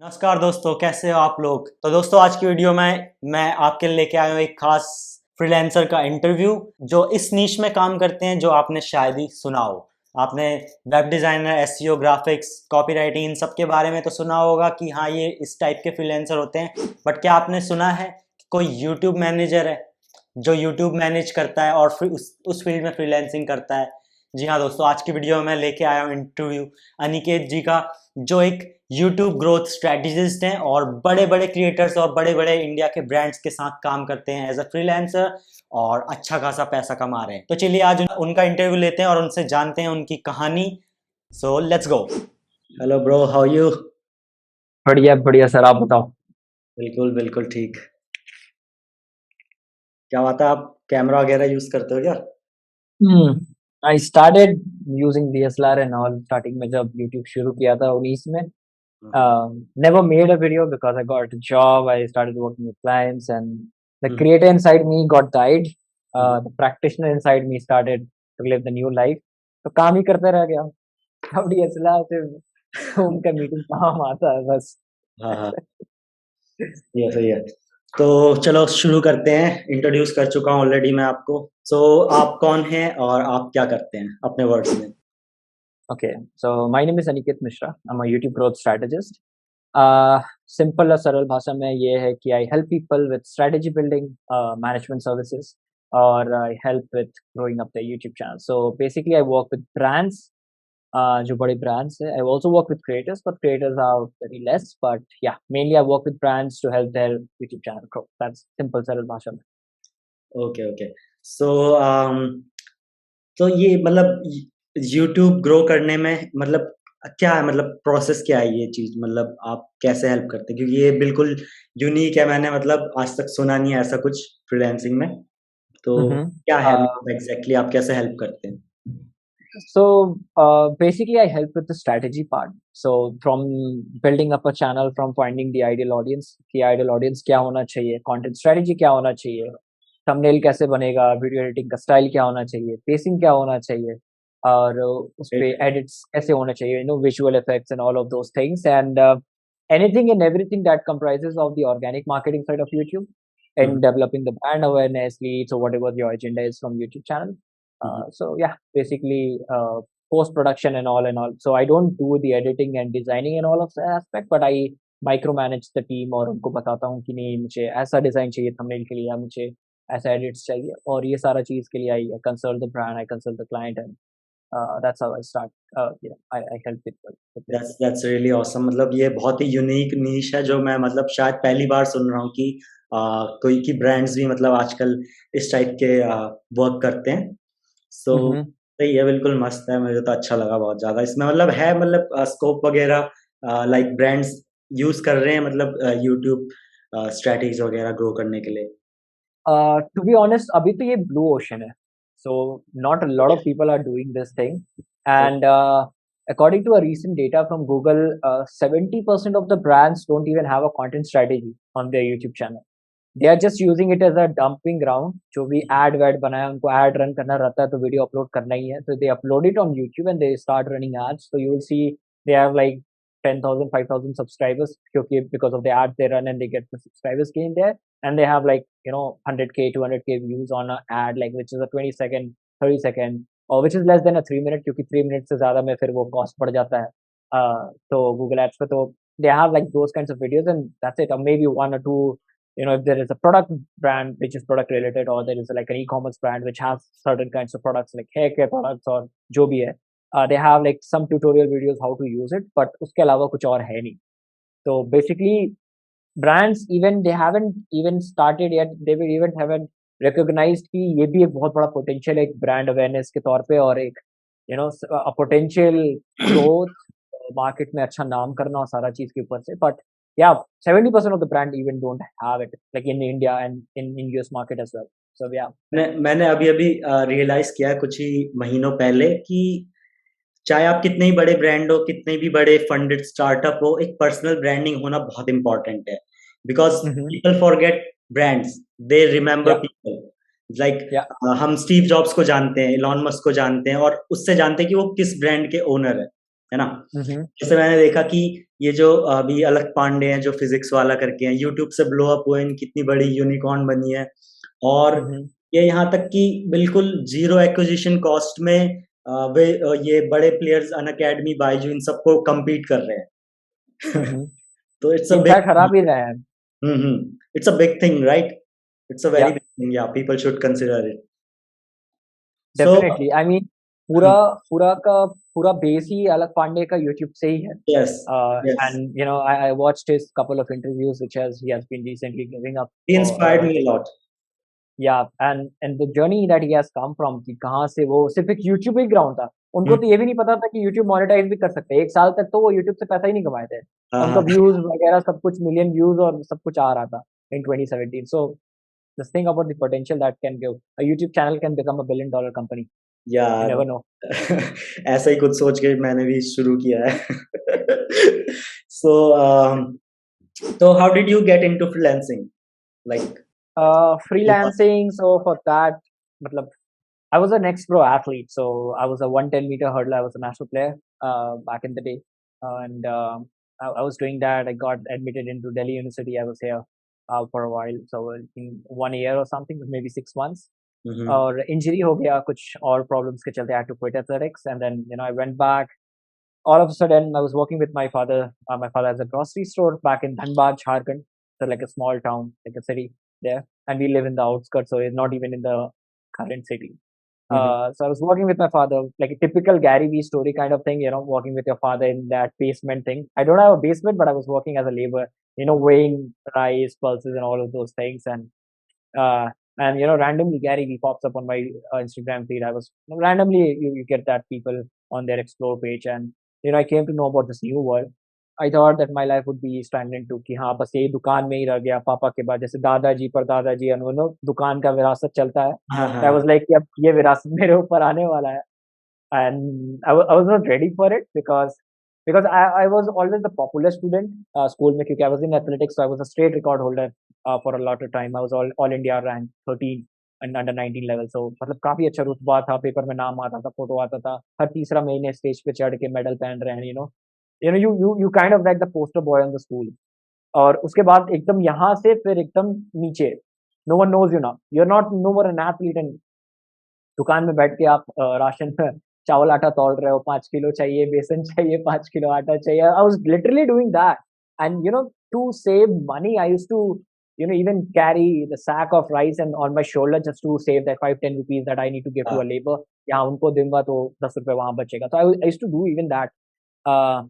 नमस्कार दोस्तों, कैसे हो आप लोग। तो दोस्तों आज की वीडियो में मैं आपके लिए लेके आया हूँ एक खास फ्रीलांसर का इंटरव्यू जो इस नीश में काम करते हैं जो आपने शायद ही सुना हो। आपने web designer, SEO, graphics, copywriting इन सब के बारे में तो सुना होगा कि हाँ ये इस टाइप के फ्रीलांसर होते हैं। बट क्या आपने सुना है कि कोई यूट्यूब मैनेजर है जो यूट्यूब मैनेज करता है और फिर उस फील्ड में फ्रीलांसिंग करता है। जी हाँ दोस्तों, आज की वीडियो में मैं लेके आया हूँ इंटरव्यू अनिकेत जी का, जो एक यूट्यूब ग्रोथ स्ट्रेटेजिस्ट हैं और बड़े बड़े क्रिएटर्स और बड़े बड़े इंडिया के ब्रांड्स के साथ काम करते हैं एज अ फ्रीलांसर और अच्छा खासा पैसा कमा रहे हैं। तो चलिए आज उनका इंटरव्यू लेते हैं और उनसे जानते हैं उनकी कहानी। So let's go. Hello bro, how you. बढ़िया बढ़िया सर, आप बताओ। बिल्कुल बिल्कुल ठीक। क्या बात है, आप कैमरा वगैरह यूज करते हो क्या? I started using DSLR and all. Starting में जब यूट्यूब शुरू किया था 19 में, हम्म, never made a video because I got a job. I started working with clients, and the hmm, creator inside me got died. Hmm. The practitioner inside me started to live the new life. तो काम ही करते रह गया। अब DSLR से Zoom का meeting काम आता है बस। हाँ हाँ, ये सही है। तो चलो शुरू करते हैं। इंट्रोड्यूस कर चुका हूँ ऑलरेडी मैं आपको। सो आप कौन हैं और आप क्या करते हैं अपने वर्ड्स में? Okay, so my name is Aniket Mishra. I'm a YouTube growth strategist. Simple और सरल भाषा में ये है कि I help people with strategy building, management services, और I help with growing up the YouTube channel. So basically I work with brands, जो बड़े ब्रांड्स है. I also work with creators, but creators are very less. But yeah mainly I work with brands to help their YouTube channel grow. That's simple सरल भाषा में. Okay okay. सो तो ये मतलब YouTube grow करने में मतलब क्या है, मतलब प्रोसेस क्या है ये चीज, मतलब आप कैसे हेल्प करते हैं? क्योंकि ये बिल्कुल यूनिक है, मैंने मतलब आज तक सुना नहीं है ऐसा कुछ फ्रीलांसिंग में। तो क्या है मतलब एग्जैक्टली आप कैसे हेल्प करते हैं? So basically, I help with the strategy part. So from building up a channel, from finding the ideal audience, कि ideal audience क्या होना चाहिए, content strategy क्या होना चाहिए, thumbnail कैसे बनेगा, video editing का style क्या होना चाहिए, pacing क्या होना चाहिए, और उस पे edits कैसे होना चाहिए, visual effects and all of those things, and anything and everything that comprises of the organic marketing side of YouTube, and developing the brand awareness, leads, or whatever your agenda is from YouTube channel. So yeah, basically post production and all and all. So I don't do the editing and designing and all of that aspect, but I micromanage the team और उनको बताता हूँ कि नहीं मुझे ऐसा design चाहिए thumbnail के लिए, या मुझे ऐसा एडिट्स चाहिए, और ये सारा चीज के लिए I consult the brand, I consult the client, and that's how I start. I help people with this. That's really awesome. मतलब ये बहुत ही यूनिक नीश है जो मैं मतलब शायद पहली बार सुन रहा हूँ कि कोई की ब्रांड्स भी मतलब आजकल इस टाइप के वर्क करते हैं। सो Mm-hmm. सही है, बिल्कुल मस्त है, मुझे तो अच्छा लगा बहुत ज़्यादा। इसमें मतलब है मतलब स्कोप वगैरह, लाइक ब्रांड्स यूज़ कर रहे हैं मतलब यूट्यूब स्ट्रैटेजीज वगैरह ग्रो करने के लिए। To be honest, अभी तो ये blue ocean है. So not a lot of people are doing this thing. And according to a recent data from Google, 70% of the brands don't even have a content strategy on their YouTube channel. They are just using it as a dumping ground. जो भी ad वैड बनाया उनको ad run करना रहता है तो video upload करना ही है. So they upload it on YouTube and they start running ads. So you will see they have like 10,000, 5,000 subscribers because of the ads they run, and they get the subscribers gain there, and they have like 100K, 200K views on an ad, like which is a 20 second, 30 second, or which is less than a 3 minute, क्योंकि 3 minutes से ज़्यादा में फिर वो cost बढ़ जाता है. तो Google Ads पे तो they have like those kinds of videos, and that's it. Or maybe one or two, if there is a product brand which is product related, or there is like an e-commerce brand which has certain kinds of products like hair care products or जो भी है, they have like some tutorial videos how to use it, but उसके अलावा कुछ और है नहीं. So basically brands, even they haven't even started yet, they will even haven't recognized कि ये भी एक बहुत बड़ा potential है एक brand awareness के तौर पे, और एक a potential growth, market में अच्छा नाम करना और सारा चीज के ऊपर से. But yeah, 70% of the brand even don't have it, like in India and in US market as well. So yeah. मैंने अभी अभी रियलाइज किया है कुछ ही महीनों पहले कि चाहे आप कितने ही बड़े ब्रांड हो, कितने भी बड़े फंडेड स्टार्टअप हो, एक पर्सनल ब्रांडिंग होना बहुत इंपॉर्टेंट है। Because Mm-hmm. People forget brands, they remember Yeah. People. Like Yeah. हम स्टीव जॉब्स को जानते हैं, इलॉन मस्क को जानते हैं, और उससे जानते हैं कि वो किस ब्रांड के ओनर है। है ना? हम्म, जैसे मैंने देखा कि ये जो अभी अलग पांडे हैं जो फिजिक्स वाला करके हैं, यूट्यूब से ब्लो अप हुए, इनकी कितनी बड़ी यूनिकॉर्न बनी है, और हम्म, ये यहाँ तक कि बिल्कुल जीरो एक्विजिशन कॉस्ट में वे ये बड़े प्लेयर्स अनअकैडमी, बायजू, इन सबको compete कर रहे हैं। हम्म। तो इट्स अ इनफैक्ट हरा बिग, भी रहे हैं। It's a big thing, right? It's a very या बिग थिंग, या people should consider it. So definitely, I mean पूरा पूरा का पूरा बेस ही अलग पांडे का यूट्यूब से ही है। Yes, yes, And you know, I watched his couple of interviews which he has been recently giving up he for inspired me a lot. yeah, and the journey that he has come from, कि कहाँ से वो सिर्फ एक YouTube ही ground था। उनको हम्म, तो ये भी नहीं पता था कि यूट्यूब मोनेटाइज भी कर सकते हैं। 1 साल तक तो वो यूट्यूब से पैसा ही नहीं कमाए थे। हाँ, उनका हाँ, व्यूज वगैरह सब कुछ मिलियन व्यूज और सब कुछ आ रहा था इन 2017। So just think about the potential that can give. A YouTube channel can become a $1 billion company. You यार। never know. ऐसा ही कुछ सोच के मैंने भी शुरू किया है। सो तो how did you get into freelancing, like? Freelancing, so for that, matlab, I was an ex-pro athlete, so I was a 110-meter hurdler. I was a national player back in the day, and I was doing that. I got admitted into Delhi University. I was here for a while, so in 1 year or something, maybe 6 months. और injury हो गया, कुछ और problems के चलते I had to quit athletics, and then I went back. All of a sudden, I was working with my father. My father has a grocery store back in Dhanbad, Jharkhand. So like a small town, like a city there, and we live in the outskirts, so it's not even in the current city. So I was working with my father, like a typical Gary Vee story kind of thing, working with your father in that basement thing. I don't have a basement, but I was working as a labor, weighing rice, pulses, and all of those things. Uh, and randomly Gary Vee pops up on my Instagram feed. I was randomly you get that people on their explore page, and I came to know about this new world. I thought that my life would be stagnant to कि हाँ बस यही दुकान में ही रह गया पापा के बाद, जैसे दादाजी पर दादाजी दुकान का विरासत चलता है। हाँ, I हाँ, was like कि अब ये विरासत मेरे ऊपर आने वाला है। And I was not ready for it because I was always the popular student school में, क्योंकि I was in athletics, so I was a state record holder for a lot of time. I was all India rank 13 and under 19 level, so मतलब काफी अच्छा रुतबा था, paper में नाम आता था, फोटो आता था, हर तीसरा महीने स्टेज पे चढ़ के मेडल पहन रहे हैं, you kind of like the poster boy in the school. और उसके बाद एकदम यहाँ से फिर एकदम नीचे, no one knows you now, you're not no more an athlete, and दुकान में बैठ के आप राशन चावल आटा तौल रहे हो, 5 किलो चाहिए बेसन चाहिए, 5 किलो आटा चाहिए। I was literally doing that, and to save money I used to even carry the sack of rice and on my shoulder just to save that 5-10 rupees that I need to give to हाँ, a labor. यहाँ उनको दूंगा तो 10 रुपए वहां बचेगा, so I used to do even that. uh,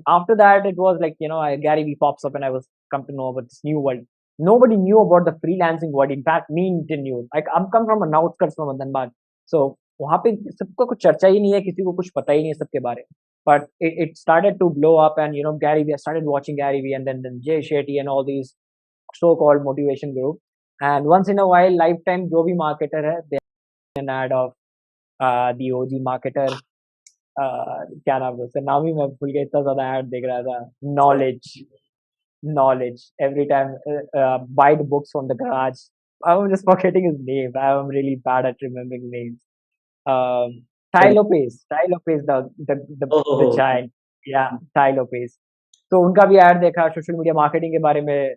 After that, it was like, Gary Vee pops up and I was come to know about this new world. Nobody knew about the freelancing world. In fact, me didn't knew. Like, I'm come from an outskirts from Dhanbad. So, वहाँ पे सबको कुछ चर्चा ही नहीं है, किसी को कुछ पता ही नहीं है सबके बारे में. But it started to blow up, and Gary Vee, I started watching Gary Vee, and then Jay Shetty and all these so-called motivation group. And once in a while, lifetime जो भी marketer है, they have an ad of the OG marketer. क्या नाम है उसका, नाम ही मैं भूल गया, इतना ज्यादा ऐड देख रहा था. Knowledge every time, buy the books from the garage. I'm just forgetting his name. I'm really bad at remembering names. um Ty Lopez, the ओहो, giant. Yeah, Ty Lopez. तो उनका भी ऐड देखा, सोशल मीडिया मार्केटिंग के बारे में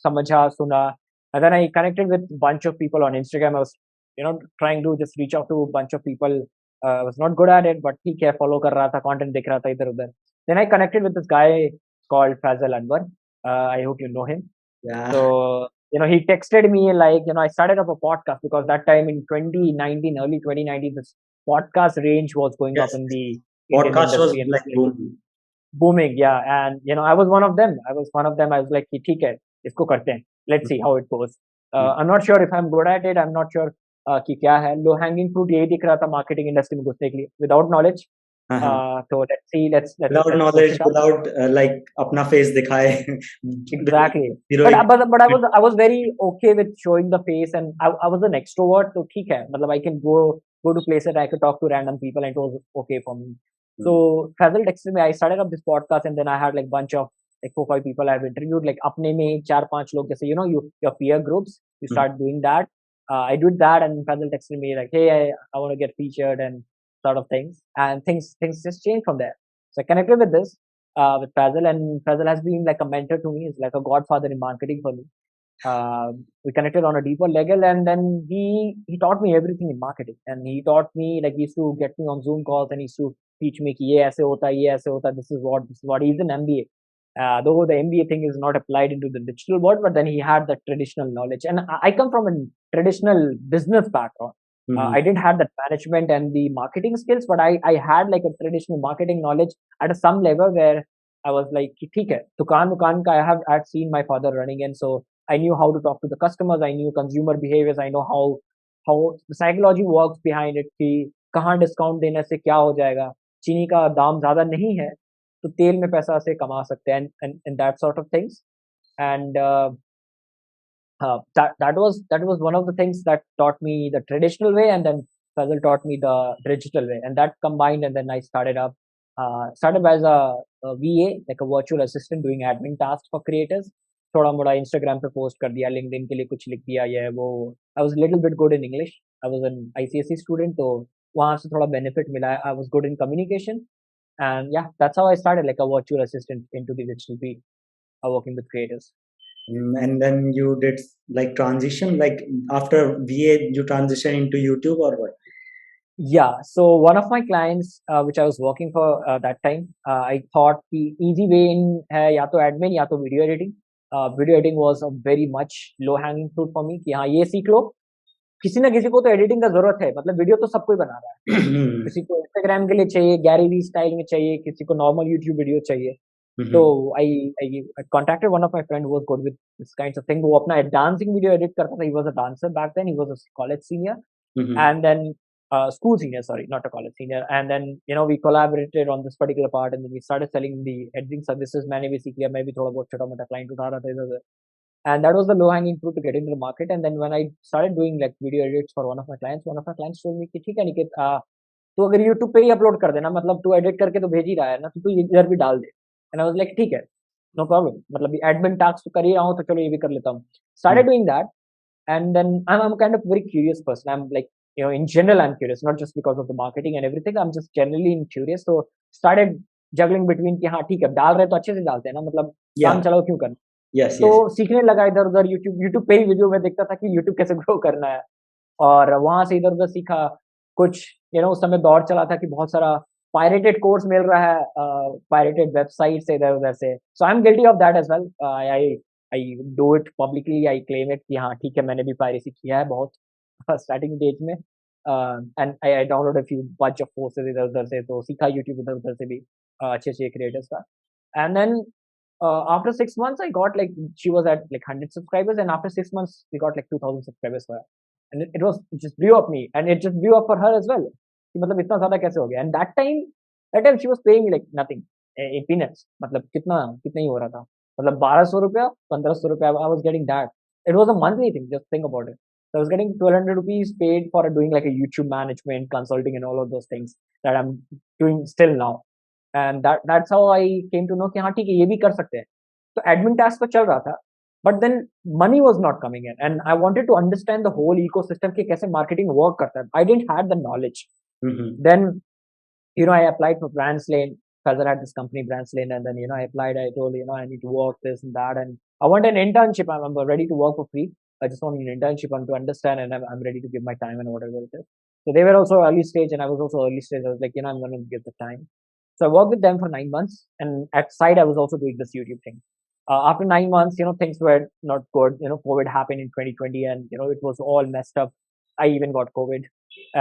समझा सुना. And then I connected with bunch of people on Instagram. I was trying to just reach out to a bunch of people. I was not good at it, but ठीक है, follow कर रहा था, content देख रहा था इधर उधर. Then I connected with this guy called Fazal Anwar. I hope you know him. या So he texted me like, I started up a podcast because that time in 2019, early 2019, this podcast range was going up yes, in the Indian podcast was industry, and like boom. booming. Yeah, and I was one of them. I was like कि ठीक है, इसको करते हैं, let's see how it goes. I'm not sure if I'm good at it. I'm not sure कि क्या है. Low hanging fruit यही दिख रहा था मार्केटिंग इंडस्ट्री में घुसने के लिए, विदाउट नॉलेज. हाँ, हाँ, तो let's see, without let's push knowledge, it out. Without like अपना फेस दिखाए। Exactly. Heroic. But I was very okay with showing the face, and I was an extrovert, so ठीक है, मतलब I can go to places, I could talk to random people, and it was okay for me. So Fazal texted me. I started up this podcast, and then I had like bunch of like 4-5 people I've interviewed, like अपने में 4-5 लोग, जैसे your peer groups, you start doing that. I did that, and Fazal texted me like, hey, I want to get featured, and sort of things, and things just changed from there. So I connected with this with Fazil, and Fazil has been like a mentor to me. He's like a godfather in marketing for me. We connected on a deeper level, and then he taught me everything in marketing, and he taught me, like, he used to get me on Zoom calls, and he used to teach me कि ये ऐसे होता है, ये ऐसे होता है, this is what he's an MBA. Though the MBA thing is not applied into the digital world, but then he had the traditional knowledge, and I come from a traditional business background. I didn't have that management and the marketing skills, but I had like a traditional marketing knowledge at some level where I was like, ठीक है, दुकान का I had seen my father running, and so I knew how to talk to the customers. I knew consumer behaviors. I know how the psychology works behind it. कि कहाँ discount देने से क्या हो जाएगा, चीनी का दाम ज़्यादा नहीं है तो तेल में पैसा से कमा सकते हैं, and that sort of things. And that was one of the things that taught me the traditional way, and then Fazil taught me the digital way, and that combined, and then I started as a VA, like a virtual assistant, doing admin tasks for creators. थोड़ा मोड़ा Instagram पे post कर दिया, LinkedIn के लिए कुछ लिख दिया, ये वो. I was little bit good in English. I was an ICSE student, तो वहाँ से थोड़ा बेनिफिट मिला. I was good in communication, and yeah, that's how I started, like a virtual assistant into the digital field, working with creators. And then you did like transition, like after VA you transition into YouTube or what? Yeah, so one of my clients, which I was working for that time, I thought the easy way in है या तो admin या तो video editing. Video editing was a very much low hanging fruit for me कि हाँ ये सीख लो. किसी ना किसी को तो एडिटिंग का जरूरत है, मतलब वीडियो तो सब कोई बना रहा है. किसी को इंस्टाग्राम के लिए चाहिए, गैरी वी स्टाइल में चाहिए, किसी को नॉर्मल यूट्यूब वीडियो चाहिए. तो I contacted one of my friend who was good with this kinds of thing. वो अपना डांसिंग वीडियो एडिट करता था. He was a dancer back then. He was a college senior, and then school senior, sorry, not a college senior. And then we collaborated on this particular part, and then we started selling the editing services. मैंने भी सीख लिया, मैं भी थोड़ा बहुत छोटा मोटा client उठा रहा था इधर उधर. And that was the low hanging fruit to get into the market. And then when I started doing like video edits for one of my clients told me कि ठीक है निकित, तू अगर YouTube पे ही अपलोड कर देना, मतलब तू एडिट करके तो भेज ही रहा है ना, तो तू इधर भी डाल दे. And I was like ठीक है, no problem, मतलब एडमिन टास्क तो कर ही रहा हूँ, तो चलो ये भी कर लेता हूँ. Started doing that, and then I'm kind of very curious person. I'm like, in general I'm curious, not just because of the marketing and everything. I'm just generally curious. So started juggling between कि हाँ ठीक है, डाल रहे तो अच्छे से डालते हैं ना, मतलब काम चलाओ क्यों करना. तो सीखने लगा इधर उधर. यूट्यूब पे ही वीडियो में देखता था कि यूट्यूब कैसे ग्रो करना है, और वहां से इधर उधर सीखा कुछ. उस समय दौर चला था कि बहुत सारा पायरेटेड कोर्स मिल रहा है, पायरेटेड वेबसाइट से इधर उधर से. So I am guilty of that as well. I do it publicly. I claim it कि हाँ ठीक है, मैंने भी पायरेसी किया है बहुत स्टार्टिंग स्टेज में. And I download a few bunch of courses इधर उधर से, तो सीखा यूट्यूब इधर उधर से भी अच्छे अच्छे क्रिएटर्स का. And then after 6 months I got, like, she was at like 100 subscribers, and after 6 months we got like 2000 subscribers for her. And it just blew up me, and it just blew up for her as well. कि मतलब इतना ज़्यादा कैसे हो गया. And that time she was paying me like nothing, in peanuts. मतलब कितना ही हो रहा था, मतलब 1200 रुपया 1500 रुपया. I was getting that. It was a monthly thing. Just think about it. So I was getting 1200 rupees paid for doing like a YouTube management, consulting, and all of those things that I'm doing still now. And that's how I came to know कि हाँ ठीक है, ये भी कर सकते हैं. तो admin task तो चल रहा था, but then money was not coming in, and I wanted to understand the whole ecosystem कि कैसे marketing work करता है. I didn't have the knowledge. Then I applied for Brandslane. Fazal had this company Brandslane, and then I applied. I told I need to work this and that, and I want an internship. I'm ready to work for free. I just want an internship and to understand, and I'm ready to give my time and whatever it is. So they were also early stage, and I was also early stage. I was like, I'm going to give the time. So I worked with them for 9 months, and at side I was also doing this YouTube thing. After 9 months, things were not good. COVID happened in 2020, and it was all messed up. I even got COVID,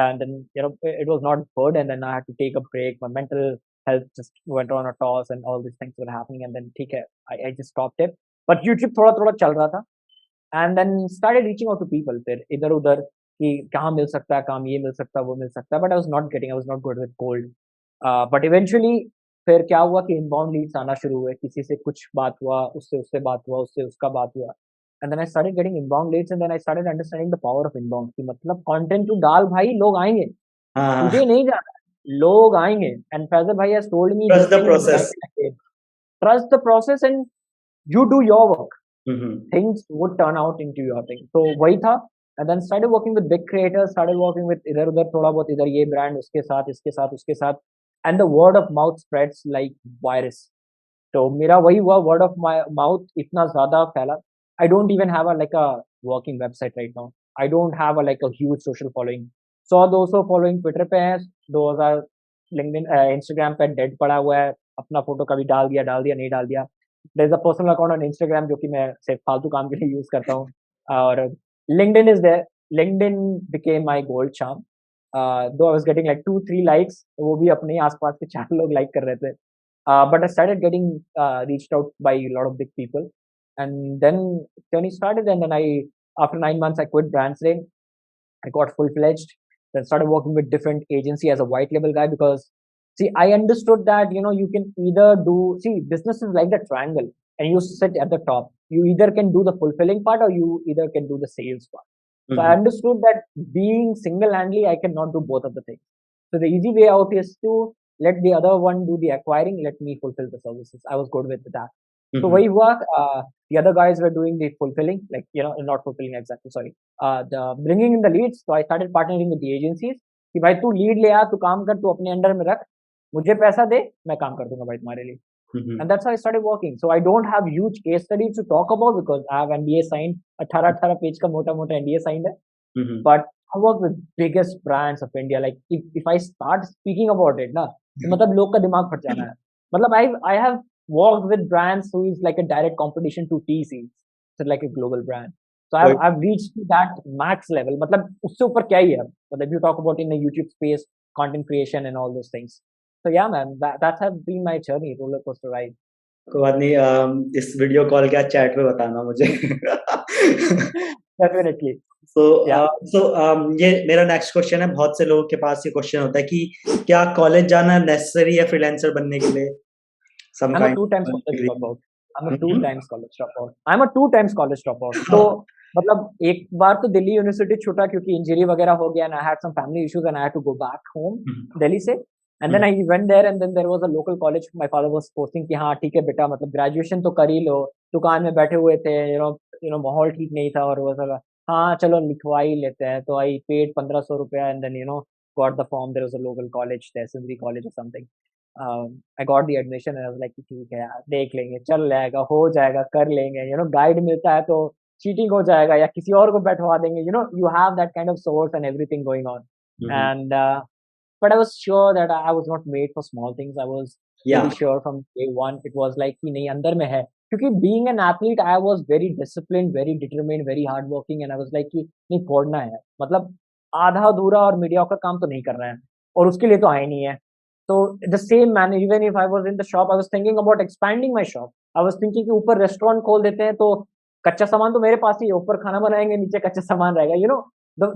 and then it was not good, and then I had to take a break. My mental health just went on a toss, and all these things were happening. And then ठीक है, I just stopped it. But YouTube थोड़ा थोड़ा चल रहा था, and then started reaching out to people. फिर इधर उधर कि कहाँ मिल सकता है काम, ये मिल सकता है, वो मिल सकता है. But I was not good with cold. But eventually फिर क्या हुआ कि इनबाउंड लीड्स आना शुरू हुए. किसी से कुछ बात हुआ, उससे बात हुआ, उससे उसका बात हुआ. And then I started getting inbound leads, and then I started understanding the power of inbound. कि मतलब कंटेंट तू डाल भाई, लोग आएंगे. तुझे नहीं जाना, लोग आएंगे. एंड फैजल भाई has told me trust the process. Trust the process, and you do your work. Things would turn out into your thing. So वही था. and then started working with big creators, started working with इधर उधर थोड़ा बहुत इधर ये brand उसके साथ इसके साथ उसके साथ, and the word of mouth spreads like virus. तो मेरा वही हुआ, word of mouth इतना ज़्यादा फैला. I don't even have a working website right now. I don't have a huge social following. 100-200 following Twitter पे है, 2000 LinkedIn Instagram पे डेड पड़ा हुआ है, अपना फोटो कभी डाल दिया नहीं डाल दिया. There is a personal account on Instagram जो कि मैं सिर्फ फालतू काम के लिए यूज करता हूँ. और LinkedIn is there. LinkedIn became my gold charm. Though I was getting like 2-3 likes, वो भी अपने ही आसपास के 4 लोग लाइक कर रहे थे. But I started getting reached out by a lot of big people, and then journey started. And then after 9 months, I quit Brandslane. I got full-fledged. Then started working with different agency as a white label guy, because see, I understood that you can either business is like the triangle, and you sit at the top. You either can do the fulfilling part, or you either can do the sales part. So I understood that being single-handedly, I cannot do both of the things. So the easy way out is to let the other one do the acquiring, let me fulfill the services. I was good with that. So वही हुआ. The other guys were doing the fulfilling, not fulfilling exactly, sorry. The bringing in the leads. So I started partnering with the agencies कि भाई तू lead ले आ, तू काम कर, तू अपने अंडर में रख, मुझे पैसा दे, मैं काम कर दूंगा भाई तुम्हारे लिए. And that's how I started working. So I don't have huge case studies to talk about, because I have NDA signed, 18 page का मोटा NDA signed है. But I work with biggest brands of India. Like if I start speaking about it, ना, तो मतलब लोग का दिमाग फट जाना है. मतलब I have worked with brands who is like a direct competition to TC, so like a global brand. So I've reached to that max level. मतलब उससे ऊपर क्या ही है. But if you talk about in the YouTube space, content creation and all those things. So yeah, man, that has been my journey, roller coaster ride. कोई बात नहीं, इस video call के चैट पे बताना मुझे. Definitely. So Yeah. ये मेरा नेक्स्ट क्वेश्चन है. बहुत से लोगों के पास ये क्वेश्चन होता है कि क्या कॉलेज जाना नेसेसरी है फ्रीलांसर बनने के लिए? I'm a 2 times college dropout. I'm a 2 times college dropout. I'm a 2 times college dropout. तो मतलब एक बार तो दिल्ली यूनिवर्सिटी छूटा क्योंकि इंजरी वगैरह हो गया, and I had some family issues and I had to go back home Delhi से. And then I went there, and then there was a local college. My father was forcing कि हाँ ठीक है बेटा, मतलब ग्रेजुएशन तो कर ही लो. दुकान में बैठे हुए थे, माहौल ठीक नहीं था, और वो सब हाँ चलो लिखवा ही लेते हैं. तो I paid 1500 रुपया, and then got the form. There was a local college, the assembly college or something. I got the admission, and I was like ठीक है यार, देख लेंगे, चल जाएगा, हो जाएगा, कर लेंगे. गाइड मिलता है तो चीटिंग हो जाएगा, या किसी और को बैठवा देंगे. You have that kind of source and everything going on. And but I was sure that I was not made for small things. I was really sure from day one. It was like कि नहीं अंदर में है, क्योंकि being an athlete, I was very disciplined, very determined, very hardworking, and I was like कि नहीं फोड़ना है. मतलब आधा अधूरा और मीडियोकर काम तो नहीं करना है, और उसके लिए तो आए नहीं है. So the same man, even if I was in the shop, I was thinking about expanding my shop. I was thinking कि ऊपर रेस्टोरेंट खोल देते हैं, तो कच्चा सामान तो मेरे पास ही है, ऊपर खाना बनाएंगे, नीचे कच्चा सामान रहेगा.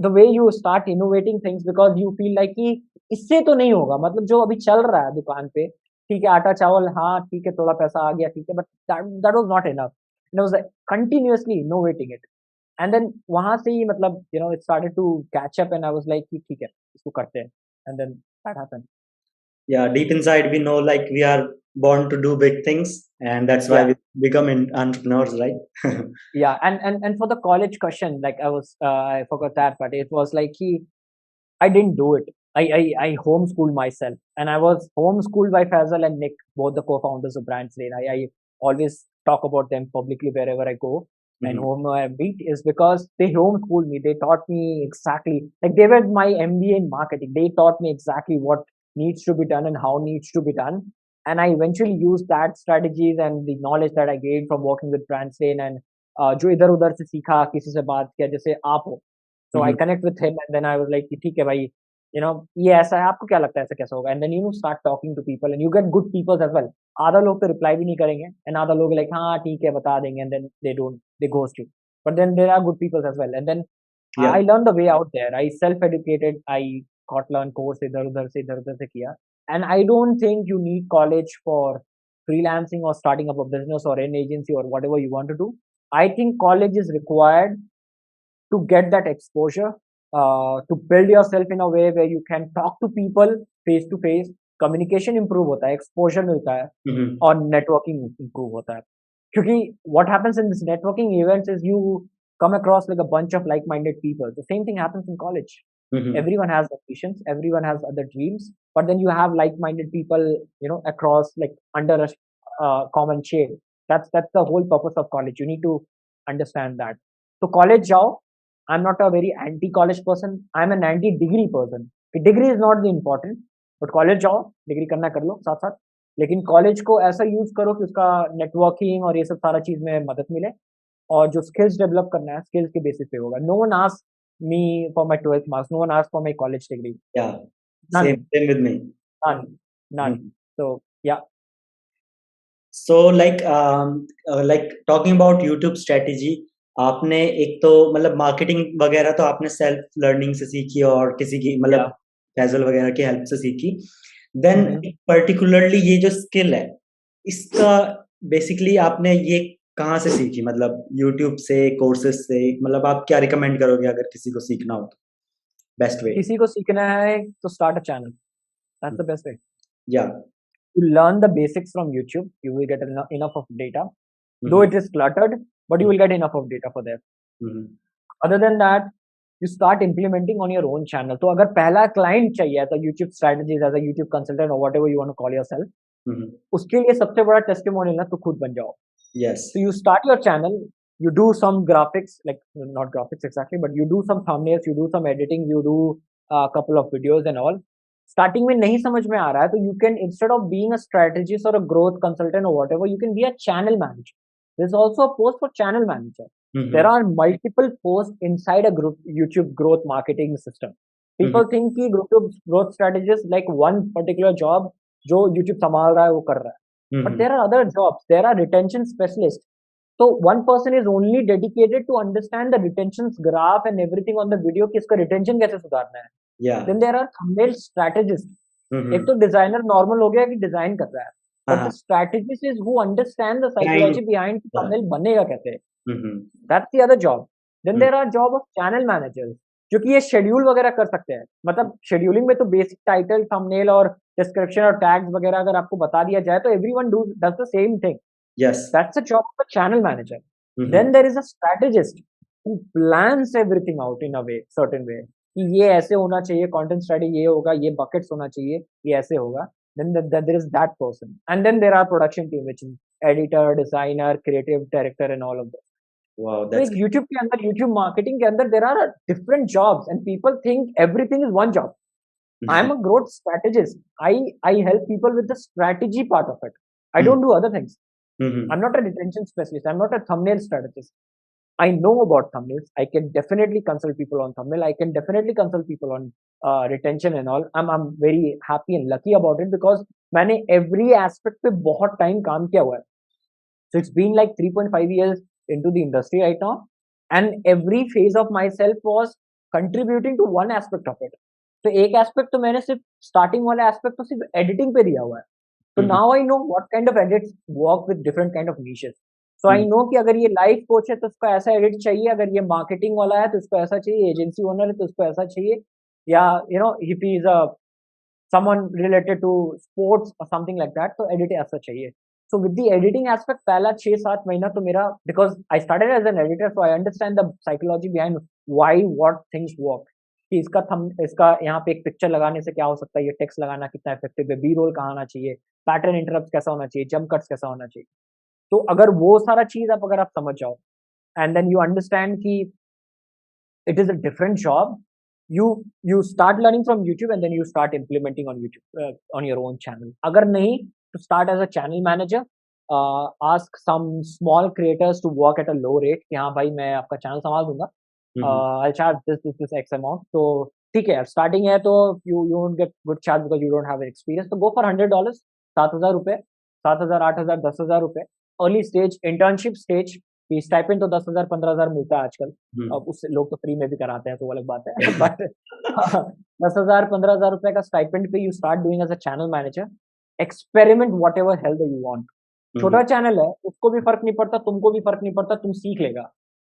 The way you start innovating things, because you feel like कि इससे तो नहीं होगा. मतलब जो अभी चल रहा है दुकान पे, ठीक है आटा चावल, हाँ ठीक है थोड़ा पैसा आ गया, ठीक है, but that was not enough. And I was like continuously innovating it. And then वहां से ही मतलब it started to catch up, and I was like कि ठीक है इसको करते हैं. And then that happened. Yeah, deep inside we know like we are born to do big things, and that's why we become entrepreneurs, right? Yeah, and for the college question, like I forgot that, but it was like I didn't do it. I homeschooled myself, and I was homeschooled by Faisal and Nick, both the co-founders of Brandslane. I always talk about them publicly wherever I go. And whom I meet is because they homeschooled me. They taught me exactly, like they were my MBA in marketing. They taught me exactly what needs to be done and how needs to be done. And I eventually used that strategies and the knowledge that I gained from working with Brandslane, and जो इधर उधर से सीखा, किसी से बात किया, जैसे आप हो. So I connect with him, and then I was like ठीक है भाई, ये ऐसा है, आपको क्या लगता है ऐसा कैसा होगा. And then start talking to people, and you get good people as well. आधा लोग तो reply भी नहीं करेंगे, and आधा लोग like हाँ ठीक है बता देंगे, and then they ghost you. But then there are good people as well, and then I learned the way out there. I self-educated. I learn course इधर उधर से किया. And I don't think you need college for freelancing or starting up a business or an agency or whatever you want to do. I think college is required to get that exposure, to build yourself in a way where you can talk to people face to face. Communication improve होता है, exposure मिलता है, और networking improve होता है. क्योंकि what happens in this networking events is you come across like a bunch of like-minded people. The same thing happens in college. Mm-hmm. Everyone has ambitions, everyone has other dreams, but then you have like-minded people, across, like, under a common shade. That's the whole purpose of college. You need to understand that. So college jao. I'm not a very anti-college person. I'm an anti-degree person. Degree is not the important, but college जाओ, degree करना कर लो साथ साथ, लेकिन college को ऐसा use करो कि उसका नेटवर्किंग और ये सब सारा चीज में मदद मिले, और जो स्किल्स डेवलप करना है स्किल्स के बेसिस पे होगा. No one ask me for my 12th marks, no one asked for my college degree. Yeah, None. same with me. None. So yeah. So like talking about YouTube strategy, आपने एक तो मतलब marketing वगैरह तो आपने self learning से सीखी और किसी की मतलब फैजल वगैरह की हेल्प से सीखी. देन पर्टिकुलरली ये जो स्किल है इसका बेसिकली आपने ये कहाँ से सीखी, मतलब YouTube से, कोर्सेज से, मतलब आप क्या रिकमेंड करोगे अगर किसी को सीखना हो तो बेस्ट वे? किसी को सीखना है तो start a channel. That's the best way. Yeah. You learn the basics from YouTube. You will get enough of data. Though it is cluttered, but you will get enough of data for that. Other than that, you start implementing on your own channel. तो अगर पहला client चाहिए as a YouTube strategist, as a YouTube consultant, or whatever you want to call yourself, उसके लिए सबसे बड़ा testimonial ना तो खुद बन जाओ. Yes. So you start your channel, you do some graphics, like not graphics exactly, but you do some thumbnails, you do some editing, you do a couple of videos and all. Starting में नहीं समझ में आ रहा है तो you can, instead of being a strategist or a growth consultant or whatever, you can be a channel manager. There's also a post for channel manager. There are multiple posts inside a group YouTube growth marketing system. People think कि YouTube growth strategist like one particular job जो YouTube संभाल रहा है वो कर रहा है. But there are other jobs. There are retention specialists. So one person is only dedicated to understand the retention graph and everything on the video कि इसका retention कैसे सुधारना है. Yeah. Then there are thumbnail strategists. एक तो designer normal हो गया कि design कर रहा है. But the strategist is who understand the psychology behind thumbnail बनेगा कैसे. That's the other job. Then there are job of channel managers जो कि ये शेड्यूल वगैरह कर सकते हैं. मतलब शेड्यूलिंग में तो बेसिक टाइटल, थंबनेल और डिस्क्रिप्शन और टैग्स वगैरह अगर आपको बता दिया जाए तो everyone does the same thing. Yes. That's the job of a channel manager. Then there is a strategist who plans everything out in a way, certain way. कि ये ऐसे होना चाहिए, content strategy ये होगा, ये buckets होना चाहिए, ये ऐसे होगा. Then there is that person. And then there are production team, which is editor, designer, creative director and all of that. Wow, तो एक YouTube के अंदर, YouTube marketing के अंदर there are different jobs and people think everything is one job. I'm a growth strategist. I help people with the strategy part of it. I don't do other things. I'm not a retention specialist. I'm not a thumbnail strategist. I know about thumbnails. I can definitely consult people on thumbnail. I can definitely consult people on retention and all. I'm very happy and lucky about it because मैंने every aspect पे बहुत time काम किया हुआ है. So it's been like 3.5 years into the industry right now, and every phase of myself was contributing to one aspect of it. तो एक aspect तो मैंने सिर्फ starting वाला aspect तो सिर्फ editing पे दिया हुआ है. So now I know what kind of edits work with different kind of niches. So I know कि अगर ये लाइफ कोच है तो उसको ऐसा एडिट चाहिए, अगर ये मार्केटिंग वाला है तो उसको ऐसा चाहिए, एजेंसी ओनर है तो उसको ऐसा चाहिए, या if he is a someone related to sports or something like that तो एडिट ऐसा चाहिए. So with the editing aspect पहला 6-7 महीना तो मेरा, because I started as an editor so I understand the psychology behind why what things work. कि इसका यहाँ पे एक पिक्चर लगाने से क्या हो सकता है, ये टेक्स्ट लगाना कितना इफेक्टिव है, बी रोल कहाँ आना चाहिए, पैटर्न इंटरप्ट कैसा होना चाहिए, जंप कट्स कैसा होना चाहिए. तो अगर वो सारा चीज अगर आप समझ जाओ एंड देन यू अंडरस्टैंड कि it is a different job, you start learning from YouTube and then you start implementing on YouTube on your own channel. अगर नहीं to start as a channel manager, ask some small creators to work at a low rate कि हाँ भाई मैं आपका channel संभाल दूंगा, I'll charge this X amount. तो ठीक है, स्टार्टिंग है तो you won't get good charge because you don't have experience. तो go for $100, $7,000, 7,000, 8,000, 10,000 रुपए. Early stage, internship stage, stipend तो 10,000, 15,000 मिलता है आजकल. अब उससे लोग तो फ्री में भी कराते हैं तो वो अलग बात है. बट 10,000, 15,000 रुपए का स्टाइपेंड पे you start doing as a channel manager. Experiment whatever health you want. छोटा चैनल है, उसको भी फर्क नहीं पड़ता, तुमको भी फर्क नहीं पड़ता, तुम सीख लेगा.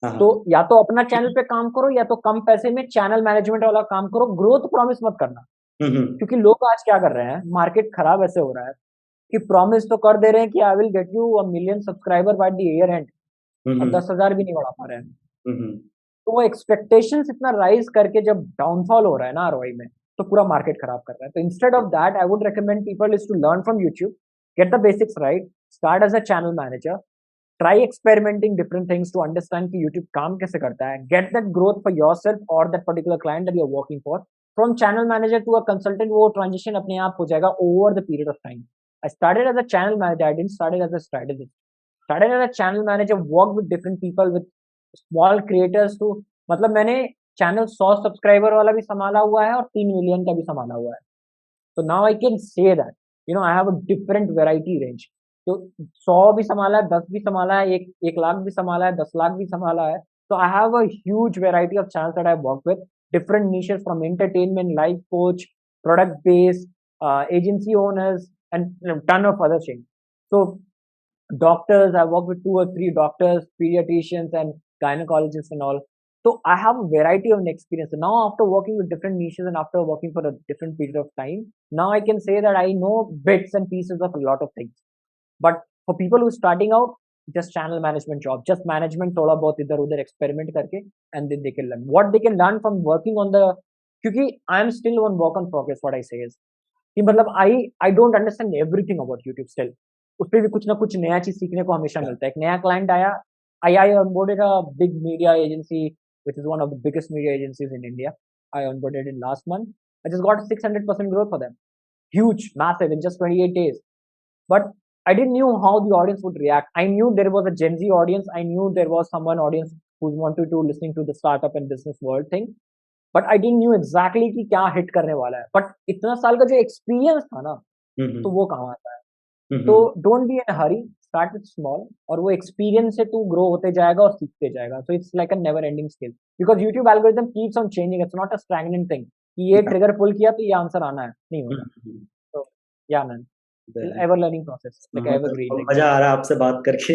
तो या तो अपना चैनल पे काम करो या तो कम पैसे में चैनल मैनेजमेंट वाला काम करो. ग्रोथ प्रॉमिस मत करना, क्योंकि लोग आज क्या कर रहे हैं, मार्केट खराब ऐसे हो रहा है कि प्रॉमिस तो कर दे रहे हैं कि I will get you 1 million subscriber by the year and, और 10,000 भी नहीं बढ़ा पा रहे हैं. हम्म। तो वो एक्सपेक्टेशंस इतना राइज करके जब डाउनफॉल हो रहा है ना आरओआई में, तो पूरा मार्केट खराब कर रहा है. तो instead of that I would recommend people is to learn from YouTube, get the basics right, start as a channel manager, try experimenting different things to understand कि YouTube काम कैसे करता है, get that growth for yourself or that particular client that you're working for. From channel manager to a consultant, वो transition अपने आप हो जाएगा over the period of time. I started as a channel manager, I didn't started as a strategist. Started as a channel manager, worked with different people, with small creators to, मतलब मैंने channel 100 subscriber वाला भी संभाला हुआ है और 3 million का भी संभाला हुआ है. So now I can say that, I have a different variety range. तो 100 भी संभाला है, 10 भी संभाला है, 1 लाख भी संभाला है, 10 लाख भी संभाला है. So I have a huge variety of channels that I've worked with, different niches from entertainment, life coach, product based, agency owners, and a ton of other things. So doctors, I work with 2 or 3 doctors, pediatricians, and gynecologists and all. So I have a variety of experience. So now after working with different niches and after working for a different period of time, now I can say that I know bits and pieces of a lot of things. But for people who are starting out, just channel management job, just management, थोड़ा बहुत इधर उधर experiment करके, and then they can learn. What they can learn from working on the, क्योंकि I am still on work on progress. What I say is कि मतलब I don't understand everything about YouTube still. उस पर भी कुछ ना कुछ नया चीज सीखने को हमेशा मिलता है. एक नया क्लाइंट आया, I onboarded a big media agency, which is one of the biggest media agencies in India. I onboarded in last month. I just got 600% growth for them. Huge, massive in just 28 days. But I didn't knew how the audience would react. I knew there was a Gen Z audience. I knew there was someone audience who wanted to listening to the startup and business world thing. But I didn't knew exactly कि क्या hit करने वाला है. But इतना साल का जो experience था ना, तो वो काम आता है. तो don't be in Hari, start with small, और वो एक्सपीरियंस से तू ग्रो होते जाएगा और सीखते जाएगा. So it's like a never ending skill, because YouTube algorithm keeps on changing. It's not a stagnant thing कि ये ट्रिगर पुल किया तो ये आंसर आना है, नहीं होगा. तो या man, ever learning process, like ever green. मजा आ रहा है आपसे बात करके.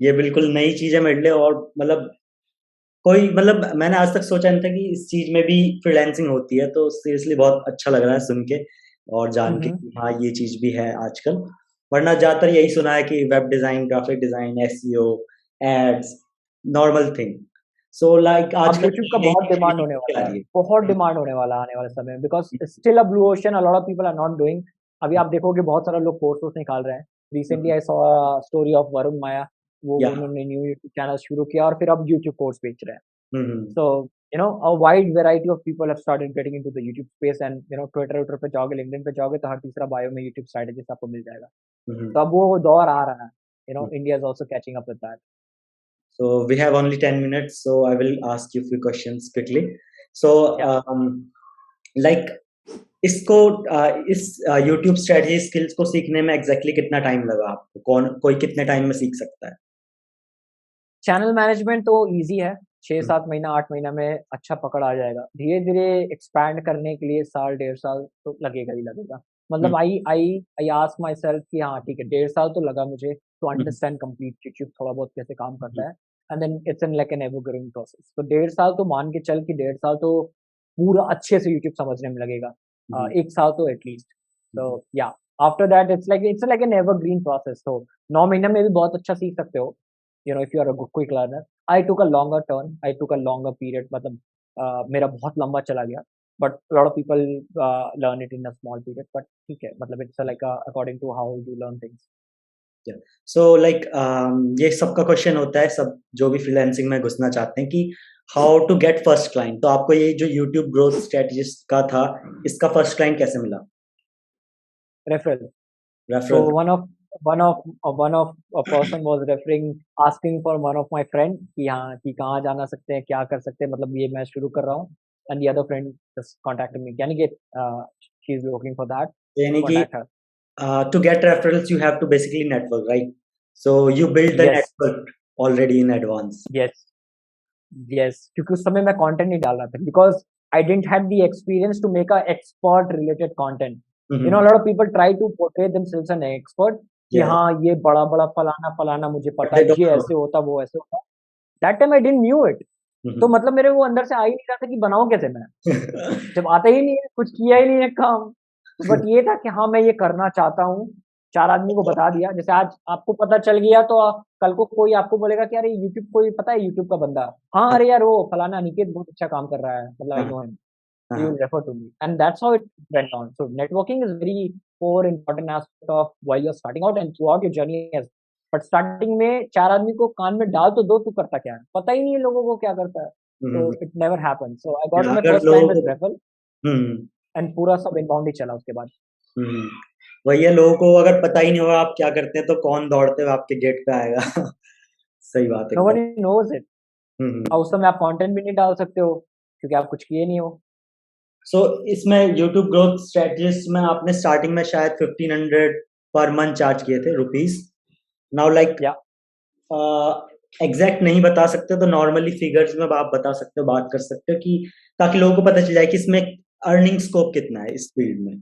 ये बिल्कुल नई चीज है मेरे लिए, और मतलब मैंने आज तक सोचा नहीं था कि इस चीज में भी फ्रीलांसिंग होती है. तो सीरियसली बहुत अच्छा लग रहा है सुन के और जान के कि हाँ ये चीज भी है आजकल. वरना ज्यादातर यही सुना है कि web design, graphic design, SEO, ads, normal thing. So like अब आजकल यूट्यूब का बहुत डिमांड होने वाला है, बहुत डिमांड होने वाला है आने वाले समय में, because still a blue ocean, a lot of people are not doing. अभी आप देखोगे बहुत सारे लोग कोर्स निकाल रहे हैं. Recently I saw story of Varun Maya, वो उन्होंने न्यू यूट्यूब चैनल शुरू किया और फिर अब यूट्यूब कोर्स बेच रहे हैं. So, a wide variety of people have started getting into the YouTube space, and Twitter पे जाओगे, LinkedIn पे जाओगे तो हर तीसरा बायो में YouTube strategist आपको मिल जाएगा. तो अब वो दौर आ रहा है. India is also catching up with that. So we have only 10 minutes, so I will ask you a few questions quickly. So, like इसको इस YouTube strategy skills को सीखने में exactly कितना टाइम लगा आपको? कोई कितने टाइम में सीख सकता है? चैनल मैनेजमेंट तो इजी है, 6-7 महीना 8 महीना में अच्छा पकड़ आ जाएगा. धीरे धीरे एक्सपैंड करने के लिए साल 1.5 साल तो लगेगा ही लगेगा. मतलब आई आस्क माई सेल्फ कि हाँ ठीक है, 1.5 साल तो लगा मुझे टू अंडरस्टैंड कंप्लीट यूट्यूब थोड़ा बहुत कैसे काम करता है. And then it's an like an ever growing process. तो 1.5 साल तो मान के चल कि 1.5 साल तो पूरा अच्छे से यूट्यूब समझने में लगेगा. 1 साल तो एटलीस्ट. तो या after that it's like an ever green process. तो 9 महीने में भी बहुत अच्छा सीख सकते हो, if you are a quick learner. I took a longer turn, I took a longer period. मतलब मेरा बहुत लंबा चला गया, but a lot of people learn it in a small period. But ठीक है, मतलब it's like according to how you learn things. Yeah. So like ये सबका क्वेश्चन होता है, सब जो भी फ्रीलांसिंग में घुसना चाहते हैं कि how to get first client. तो आपको ये जो यूट्यूब ग्रोथ स्ट्रेटजिस्ट का था, इसका फर्स्ट क्लाइंट कैसे मिला? Referral. So one of a person was referring, asking for one of my friend कि हाँ कि कहाँ जाना सकते हैं, क्या कर सकते हैं, मतलब ये मैं शुरू कर रहा हूँ. And the other friend just contacted me. Aniket, she's looking for that. यानी कि Contact her. To get referrals you have to basically network, right? So you build the network already in advance. Yes, क्योंकि उस समय मैं content नहीं डाल रहा था, because I didn't have the experience to make a expert related content. A lot of people try to portray themselves as an expert कि हाँ ये बड़ा बड़ा फलाना मुझे पता है, ये ऐसे होता वो ऐसे होता. That time I didn't knew it. तो मतलब मेरे वो अंदर से आ ही नहीं रहा था कि बनाऊं कैसे मैं, जब आता ही नहीं है, कुछ किया ही नहीं है काम. बट ये था कि हाँ मैं ये करना चाहता हूँ, 4 आदमी को बता दिया, जैसे आज आपको पता चल गया तो कल को कोई आपको बोलेगा कि अरे यूट्यूब, कोई पता है यूट्यूब का बंदा, हाँ अरे यार वो फलाना अनिकेत बहुत अच्छा काम कर रहा है, मतलब I know him, you will refer to me, and that's how it went on. So networking is very core important aspect of while you're starting out and throughout your journey as, but starting में 4 आदमी को कान में डाल तो दो, तू करता क्या है, पता ही नहीं है लोगों को क्या करता है, so it never happened. So I got my अगर first लोगों client with को referral हम्म and पूरा सब inbound ही चला उसके बाद. हम्म वही है, लोगों को अगर पता ही नहीं होगा आप क्या करते हैं तो कौन दौड़ते हुए आपके गेट पे आएगा। सही बात एकदम। Nobody knows it. हम्म और उस समय आप कंटेंट भी नहीं डाल सकते हो क्योंकि आप कुछ किए नहीं हो. सो इसमें यूट्यूब ग्रोथ स्ट्रेटजिस्ट में आपने स्टार्टिंग में शायद 1500 पर मंथ चार्ज किए थे rupees. Now like Yeah. Exact नहीं बता सकते तो नॉर्मली फिगर्स में आप बता सकते हो, बात कर सकते हो कि ताकि लोगों को पता चल जाए कि इसमें अर्निंग स्कोप कितना है इस फील्ड में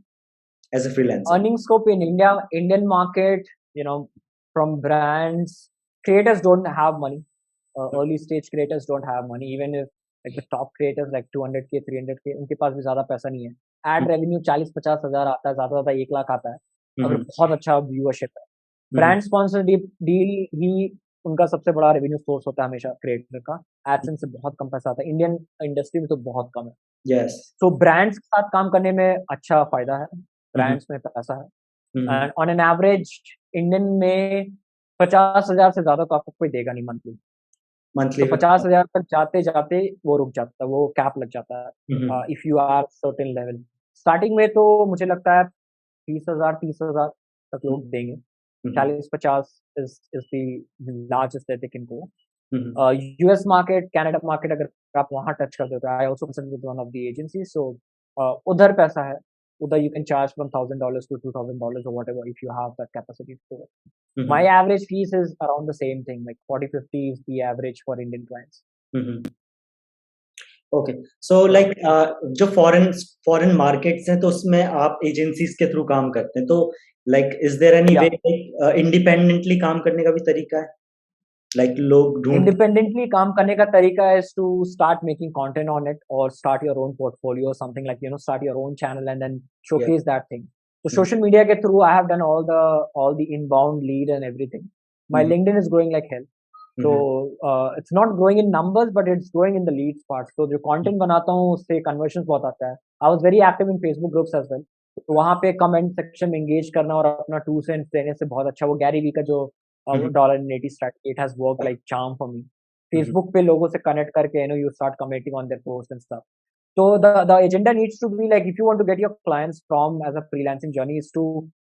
as a freelancer. Earning scope in India, Indian market, you know, from brands, creators don't have money. Early stage creators don't have money. Even if like the top creators like 200K, 300K, उनके पास भी ज्यादा पैसा नहीं है. Ad revenue 40-50 हजार आता है, ज्यादा ज्यादा 1 लाख आता है अगर बहुत अच्छा व्यूअरशिप है. ब्रांड स्पॉन्सर डील ही उनका सबसे बड़ा रेवेन्यू सोर्स होता है हमेशा क्रिएटर का. एडसेंस से बहुत कम पैसा आता है इंडियन इंडस्ट्री में, तो बहुत कम है. यस। तो ब्रांड्स के साथ काम करने में अच्छा फायदा है, ब्रांड्स में पैसा है. And on an average Indian में 50,000 से ज्यादा तो आपको कोई देगा नहीं मंथली. मंथली तो 50,000 तक जाते जाते वो रुक जाता है, वो कैप लग जाता है if you are certain level. Starting में तो मुझे लगता है 30,000 तक लोग देंगे. 40-50 is the largest that they can go. US market, Canada market, अगर आप वहाँ टच कर देते हो, I also consider with one of the agencies, so उधर पैसा है, उधर you can charge from $1,000 to $2,000 or whatever if you have that capacity to do it. My average fees is around the same thing, like 40-50 is the average for Indian clients. Okay, so like जो foreign markets हैं तो उसमें आप agencies के through काम करते हैं, तो like is there any way independently काम करने का भी तरीका है? लाइक लोग ढूंढ Independently काम करने का तरीका is to start making content on it or start your own portfolio, something like, you know, start your own channel and then showcase that thing. So social media के through I have done all the inbound lead and everything. My LinkedIn is growing like hell. So it's not growing in numbers but it's growing in the leads part. So जो content बनाता हूँ उससे conversions बहुत आता है. I was very active in Facebook groups as well. तो वहाँ पे comment section में engage करना और अपना 2 cents देने से बहुत अच्छा. वो गैरी वी का जो $1.80 strategy, it has worked like charm for me. Facebook पे लोगों से connect करके, you know, you start commenting on their posts and stuff. So the agenda needs to be like, if you want to get your clients from as a freelancing journey is to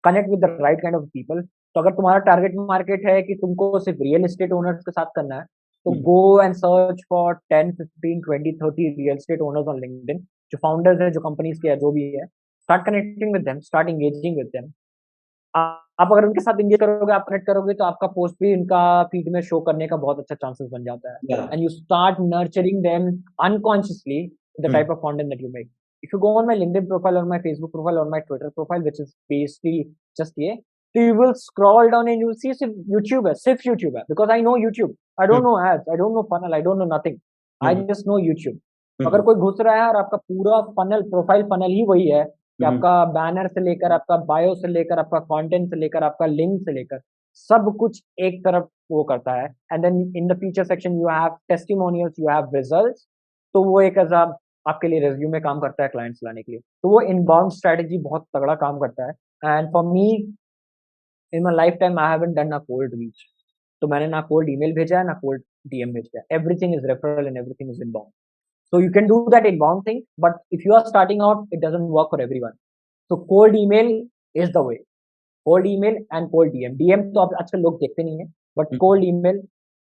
connect with the right kind of people. तो अगर तुम्हारा target market है कि तुमको सिर्फ real estate owners के साथ करना है, तो go and search for 10, 15, 20, 30 real estate owners on LinkedIn, जो फाउंडर्स हैं, जो कंपनीज के, जो भी है. Start connecting with them, start engaging with them. आप अगर उनके साथ एंगेज करोगे, आप कनेक्ट करोगे, तो आपका पोस्ट भी उनका फीड में शो करने का बहुत अच्छा चांसेस बन जाता है. And you start nurturing them unconsciously the type of content that you make. If you go on my LinkedIn profile or my Facebook profile or my Twitter profile, which is basically just ये, so you will scroll down and you will see सिर्फ YouTube है, because I know YouTube. I don't know ads, I don't know funnel, I don't know nothing. I just know YouTube. अगर कोई घुस रहा है और आपका पूरा फनल, प्रोफाइल फनल ही वही है कि आपका बैनर से लेकर, आपका बायो से लेकर, आपका कंटेंट से लेकर, आपका लिंक से लेकर, सब कुछ एक तरफ वो करता है. And then in the feature section you have testimonials, you have results. तो वो एक ऐसा आपके लिए रेज्यूमे काम करता है क्लाइंट्स लाने के लिए. तो वो इनबाउंड स्ट्रेटेजी बहुत तगड़ा काम करता है. And for me in my life time I haven't done a cold reach. तो मैंने ना कोल्ड ईमेल भेजा है, ना कोल्ड डीएम भेजा है. Everything is referral and everything is inbound. So you can do that inbound thing, but if you are starting out, it doesn't work for everyone. So cold email is the way. Cold email and cold DM. DM तो अब आजकल लोग देखते नहीं है, but cold email,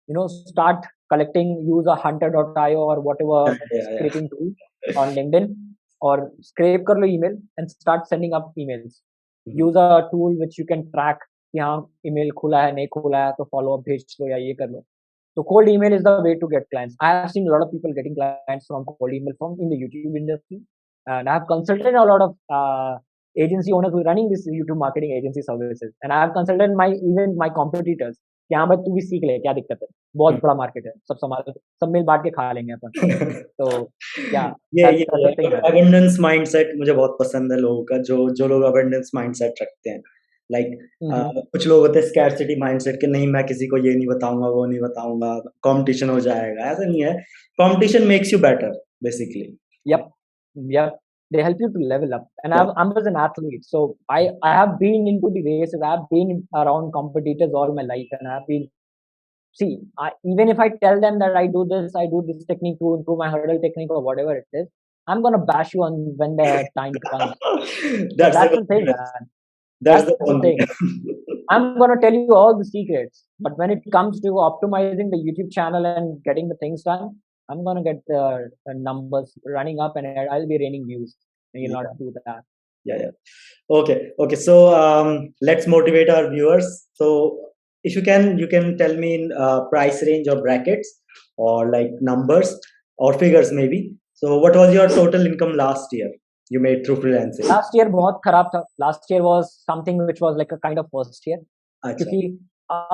you know, start collecting, use a hunter.io or whatever scraping tool on LinkedIn, or scrape कर लो email and start sending up emails. Use a tool which you can track कि हाँ email खुला है, नहीं खुला है, तो follow up भेज लो या ये कर लो. So cold email is the way to get clients. I have seen a lot of people getting clients from cold email from in the YouTube industry, and I have consulted a lot of agency owners who are running this YouTube marketing agency services, and I have consulted even my competitors. कि हाँ भाई तू भी सीख ले, क्या दिक्कत है, बहुत बड़ा मार्केट है, सब संभाल, सब मिल बांट के खा लेंगे अपन. तो क्या ये abundance mindset मुझे बहुत पसंद है लोगों का, जो लोग abundance mindset रखते हैं. Like Mhm. कुछ लोग होते हैं स्कैरसिटी माइंडसेट के, नहीं मैं किसी को ये नहीं बताऊंगा, वो नहीं बताऊंगा, कंपटीशन हो जाएगा। ऐसा नहीं है, competition makes you better basically. Yep. Yep. They help you to level up. And या I'm as an athlete, so I have been into the races. I've been around competitors all my life, and I've been see. Even if I tell them that I do this technique to improve my hurdle technique or whatever it is, I'm gonna bash you on when the time comes. So that's the that's the thing, confidence, man. That's the That's the thing. Confidence. I'm gonna tell you all the secrets, but when it comes to optimizing the YouTube channel and getting the things done, I'm gonna get the numbers running up, and I'll be raining views. And you'll not do that. Yeah, yeah. Okay, okay. So let's motivate our viewers. So if you can tell me in price range or brackets or like numbers or figures maybe. So what was your total income last year you made through freelancing? Last year बहुत खराब था. Last year was something which was like a kind of first year. अच्छा। क्योंकि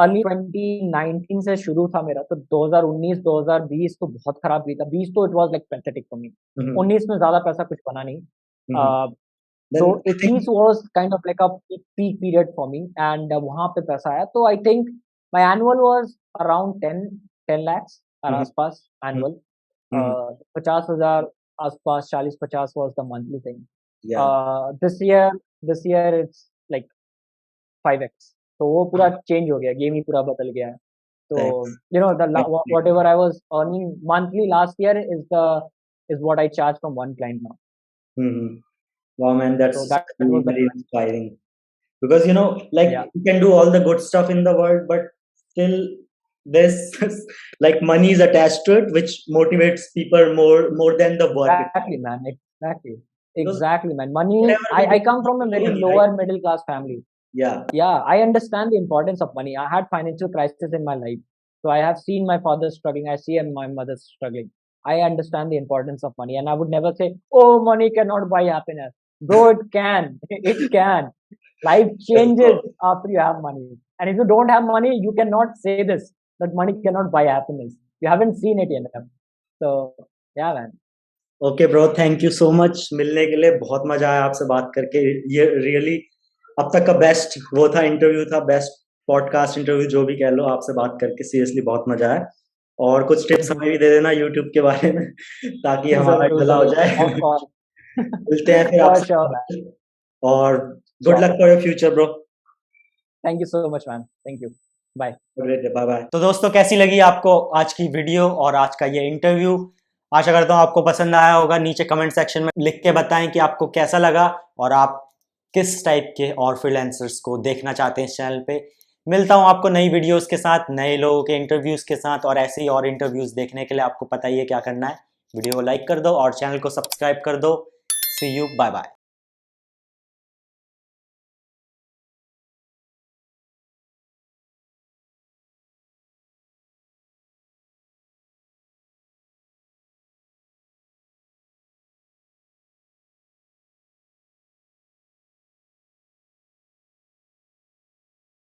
early 2019 से शुरू था मेरा, तो 2019 2020 तो बहुत खराब गई था. 20 तो it was like pathetic for me. Hmm 19 में ज्यादा पैसा कुछ बना नहीं. हम्म। So Then I think 18 was kind of like a peak period for me, and वहाँ पे पैसा आया. तो I think my annual was around 10 lakhs और हम्म आसपास annual. हम्म 50,000 आसपास, 40-50 was the monthly thing. yeah This year it's like 5x. तो वो पूरा चेंज हो गया, गेम ही पूरा बदल गया है. So thanks you know thanks. whatever I was earning monthly last year is what I charge from one client now. Mm-hmm. Wow, man, So that's that really was the very difference. inspiring. Because like Yeah, you can do all the good stuff in the world, but still there's like money is attached to it, which motivates people more than the work. exactly, man. Exactly, Because exactly, man. Money. whatever we I do, come from a we very money, right? lower middle class family. Yeah. Yeah, I understand the importance of money. I had financial crisis in my life. So I have seen my father struggling. I see my mother struggling. I understand the importance of money. And I would never say, oh, money cannot buy happiness. Bro, it can. It can. Life That's changes all. after you have money. And if you don't have money, you cannot say this, that money cannot buy happiness. You haven't seen it yet. So, yeah, man. Okay bro, thank you so much मिलने के लिए। बहुत मजा आया आपसे बात करके। ये रियली अब तक का बेस्ट वो था, इंटरव्यू था, बेस्ट पॉडकास्ट इंटरव्यू जो भी कह लो। आपसे बात करके सीरियसली बहुत मजा आया। और कुछ टिप्स हमें भी दे देना यूट्यूब के बारे में ताकि हमारा जरूर भला हो जरूर. जाए। Of course. मिलते हैं फिर For sure, man. आपसे। और good Sure. Luck for your future bro. Thank you so much, man. Thank you. Bye. Bye bye. तो दोस्तों, कैसी लगी आपको आज की वीडियो और आज का ये इंटरव्यू? आशा करता हूँ आपको पसंद आया होगा। नीचे कमेंट सेक्शन में लिख के बताएं कि आपको कैसा लगा और आप किस टाइप के और फ्रीलांसर्स को देखना चाहते हैं इस चैनल पे। मिलता हूँ आपको नई वीडियोस के साथ, नए लोगों के इंटरव्यूज के साथ, और ऐसे ही और इंटरव्यूज देखने के लिए आपको पता ही है क्या करना है। वीडियो को लाइक कर दो और चैनल को सब्सक्राइब कर दो। सी यू, बाय बाय।